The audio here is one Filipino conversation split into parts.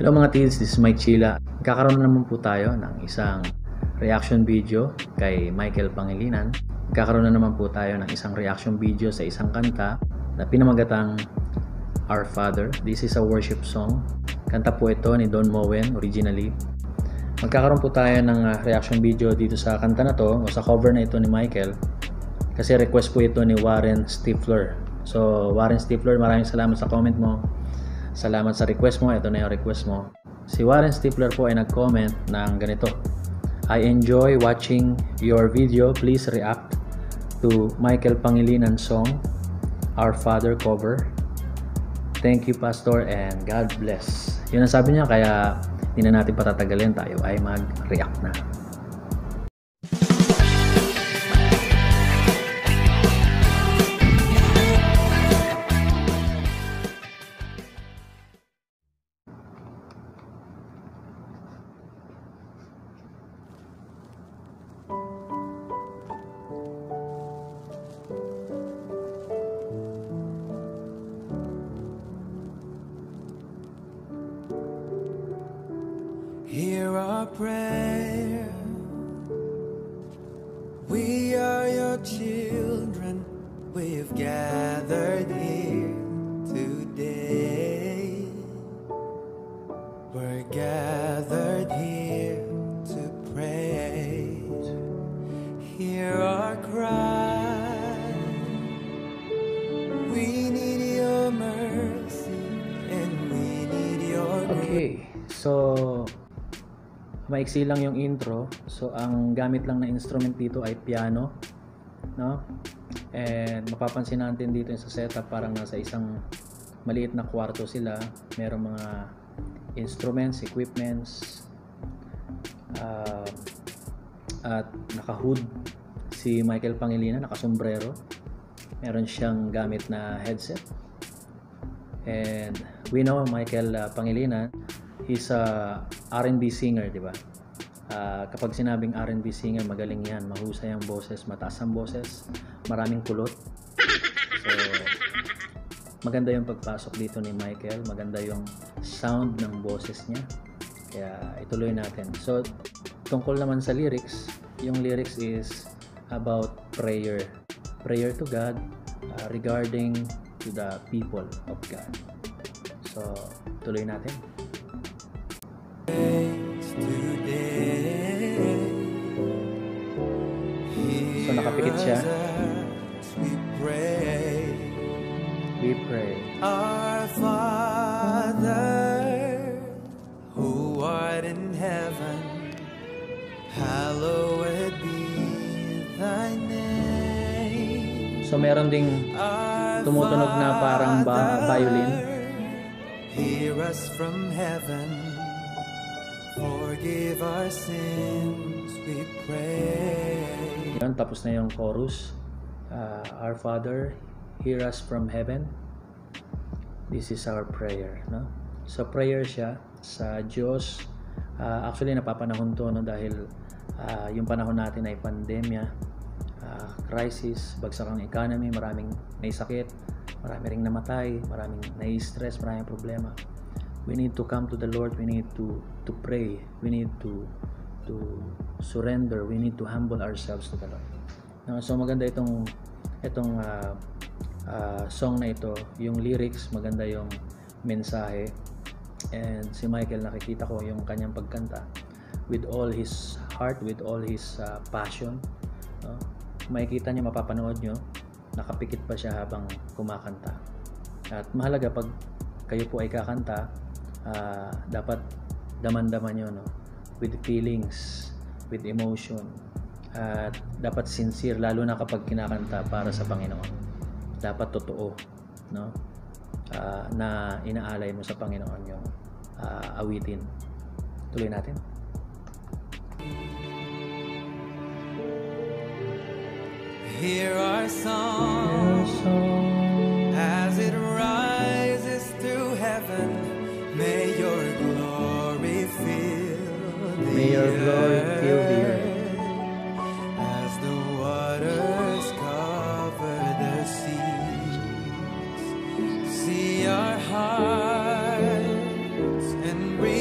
Hello mga teens, this is Mike Chila. Magkakaroon na naman po tayo ng isang reaction video kay Michael Pangilinan. Magkakaroon na naman po tayo ng isang reaction video sa isang kanta na pinamagatang Our Father. This is a worship song. Kanta po ito ni Don Moen originally. Magkakaroon po tayo ng reaction video dito sa kanta na to o sa cover na ito ni Michael kasi request po ito ni Warren Stifler. So Warren Stifler, maraming salamat sa comment mo. Salamat sa request mo. Ito na yung request mo. Si Warren Stifler po ay nag-comment ng ganito: I enjoy watching your video. Please react to Michael Pangilinan song Our Father cover. Thank you Pastor and God bless. Yun ang sabi niya, kaya hindi na natin patatagalin, tayo ay mag-react na. Hear our prayer. We are your children. We've gathered here today. We're gathered here to pray. Hear our cry. We need your mercy and we need your grace. Okay, so maiksi lang yung intro. So ang gamit lang na instrument dito ay piano, no? And mapapansin natin dito sa setup, parang nasa isang maliit na kwarto sila. Merong mga instruments, equipments, at naka-hood si Michael Pangilinan, naka-sombrero. Meron siyang gamit na headset. And we know Michael Pangilinan, he's a R&B singer, di ba? Kapag sinabing R&B singer, magaling yan, mahusay ang boses, mataas ang boses, maraming kulot. So, maganda yung pagpasok dito ni Michael, maganda yung sound ng boses niya. Kaya ituloy natin. So, tungkol naman sa lyrics, yung lyrics is about prayer. Prayer to God regarding to the people of God. So, tuloy natin. So nakapikit siya. We pray. Our Father, who art in heaven, hallowed be thy name. So meron ding tumutunog na parang violin. Hear us from heaven, forgive our sins, we pray. Yan, tapos na yung chorus. Our Father, hear us from heaven. This is our prayer, no? So prayer siya sa Diyos. Actually napapanahon to, no, dahil yung panahon natin ay pandemya, crisis, bagsak ang economy, maraming may sakit, marami ring namatay, maraming nai-stress, maraming problema. We need to come to the Lord. We need to pray. We need to surrender. We need to humble ourselves to the Lord. So maganda itong song na ito. Yung lyrics, maganda yung mensahe. And si Michael, nakikita ko yung kanyang pagkanta with all his heart, with all his passion. Makikita niyo, mapapanood nyo, nakapikit pa siya habang kumakanta. At mahalaga pag kayo po ay kakanta, dapat daman-daman nyo, no? With feelings, with emotion, at dapat sincere, lalo na kapag kinakanta para sa Panginoon. Dapat totoo, no? Na inaalay mo sa Panginoon yung awitin. Tuloy natin. Hear our song as it rises to heaven. May your glory fill the earth as the waters cover the seas. See our hearts and breathe.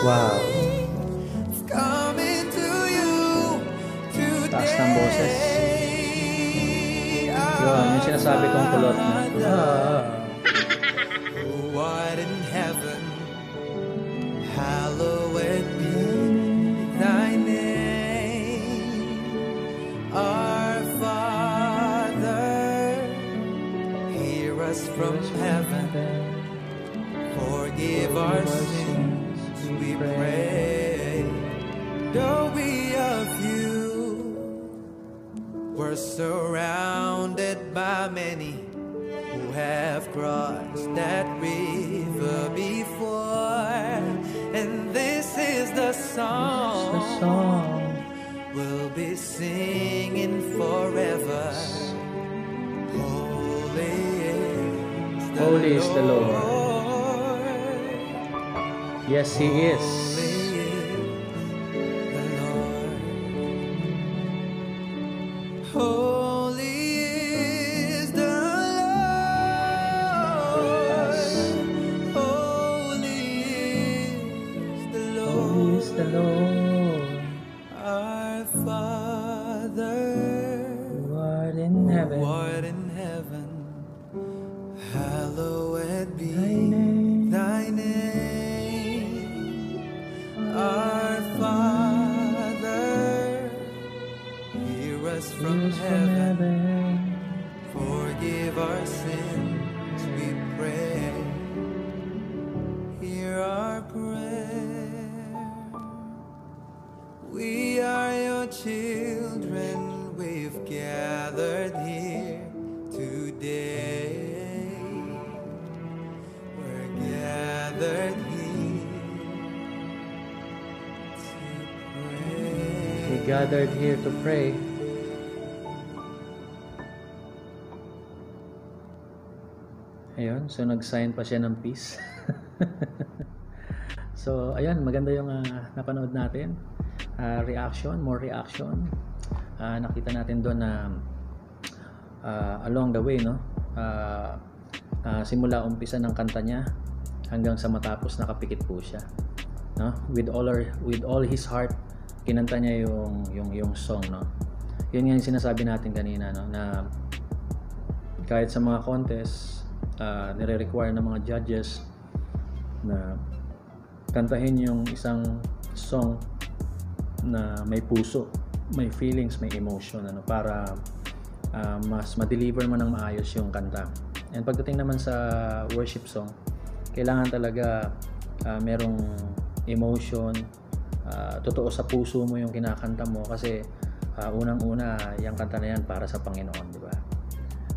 Wow. Coming to you today. Taas ng boses. Yun, yung sinasabi kong kulot mo. Who art in heaven, hallowed be thy name. Our Father, hear us from heaven. Forgive our sins, we pray. Though we of you were surrounded by many who have crossed that river before, and this is the song we'll be singing forever. Holy is the Lord. Yes, He is. Holy is the Lord. Holy is the Lord. Holy is the Lord. Our Father, Who art in heaven. who art in heaven, hallowed be Thy name. thy name. Our Father, hear us from From heaven. heaven. Forgive our sins, we pray. Hear our prayer. We are your children, we've gathered here today. We're gathered here to We pray. gathered here to pray. Ayun, so nag-sign pa siya ng peace. So, ayun, maganda yung napanood natin. Reaction, more reaction. Nakita natin doon na along the way, no? Simula umpisa ng kanta niya hanggang sa matapos nakapikit po siya, no? With all his heart, kinanta niya yung song, no? Yun nga yung sinasabi natin kanina, no? Na kahit sa mga contest, nire-require ng mga judges na kantahin yung isang song na may puso, may feelings, may emotion, ano, para mas ma-deliver mo ng maayos yung kanta. And pagdating naman sa worship song, kailangan talaga merong emotion, totoo sa puso mo yung kinakanta mo, kasi unang-una yung kanta na yan para sa Panginoon, di ba?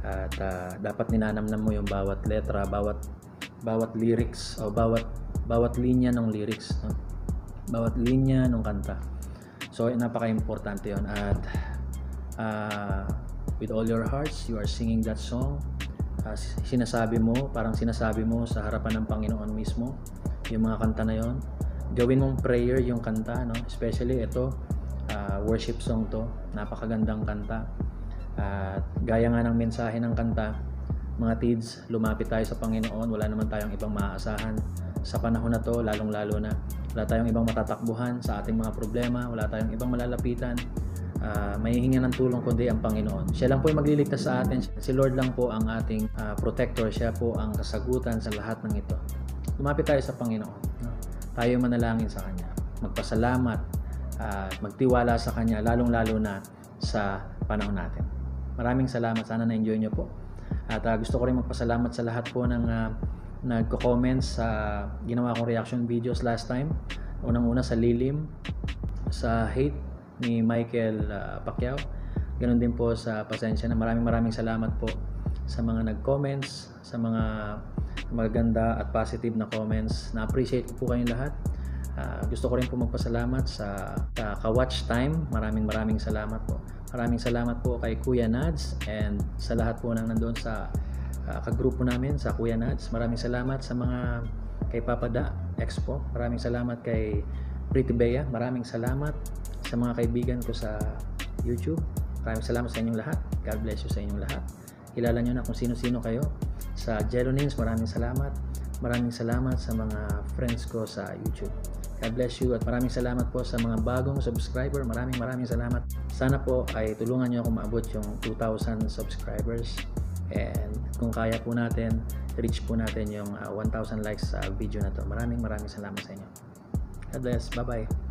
At dapat ninanamnam mo yung bawat letra, bawat lyrics, o bawat linya ng lyrics, no? Bawat linya ng kanta. So napaka-importante yun. At with all your hearts, you are singing that song. Parang sinasabi mo sa harapan ng Panginoon mismo yung mga kanta na yon. Gawin mong prayer yung kanta, no? Especially ito, worship song to, napakagandang kanta. At gaya nga ng mensahe ng kanta, mga tids, lumapit tayo sa Panginoon. Wala naman tayong ibang maaasahan sa panahon na to, lalong-lalo na wala tayong ibang matatakbuhan sa ating mga problema, wala tayong ibang malalapitan, mahihingan ng tulong kundi ang Panginoon. Siya lang po yung magliligtas sa atin. Si Lord lang po ang ating protector. Siya po ang kasagutan sa lahat ng ito. Lumapit tayo sa Panginoon, no? Tayo manalangin sa Kanya, magpasalamat, magtiwala sa Kanya, lalong-lalo na sa panahon natin. Maraming salamat. Sana na-enjoy nyo po. At gusto ko rin magpasalamat sa lahat po ng nagko-comment sa ginawa kong reaction videos last time. Unang-una sa lilim, sa hate ni Michael Pacquiao. Ganon din po sa pasensya na. Maraming salamat po sa mga nag-comments, sa mga magaganda at positive na comments. Na-appreciate ko po kayong lahat. Gusto ko rin po magpasalamat sa ka-watch time. Maraming salamat po. Maraming salamat po kay Kuya Nads and sa lahat po nang nandoon sa kagrupo namin sa Kuya Nads. Maraming salamat sa mga kay Papa Da Expo. Maraming salamat kay Pretty Bea. Maraming salamat sa mga kaibigan ko sa YouTube. Maraming salamat sa inyong lahat. God bless you sa inyong lahat. Kilala nyo na kung sino-sino kayo. Sa Jelonins, maraming salamat. Maraming salamat sa mga friends ko sa YouTube. God bless you at maraming salamat po sa mga bagong subscriber. Maraming salamat. Sana po ay tulungan nyo ako maabot yung 2,000 subscribers. And kung kaya po natin, reach po natin yung 1,000 likes sa video na to. Maraming salamat sa inyo. God bless. Bye-bye.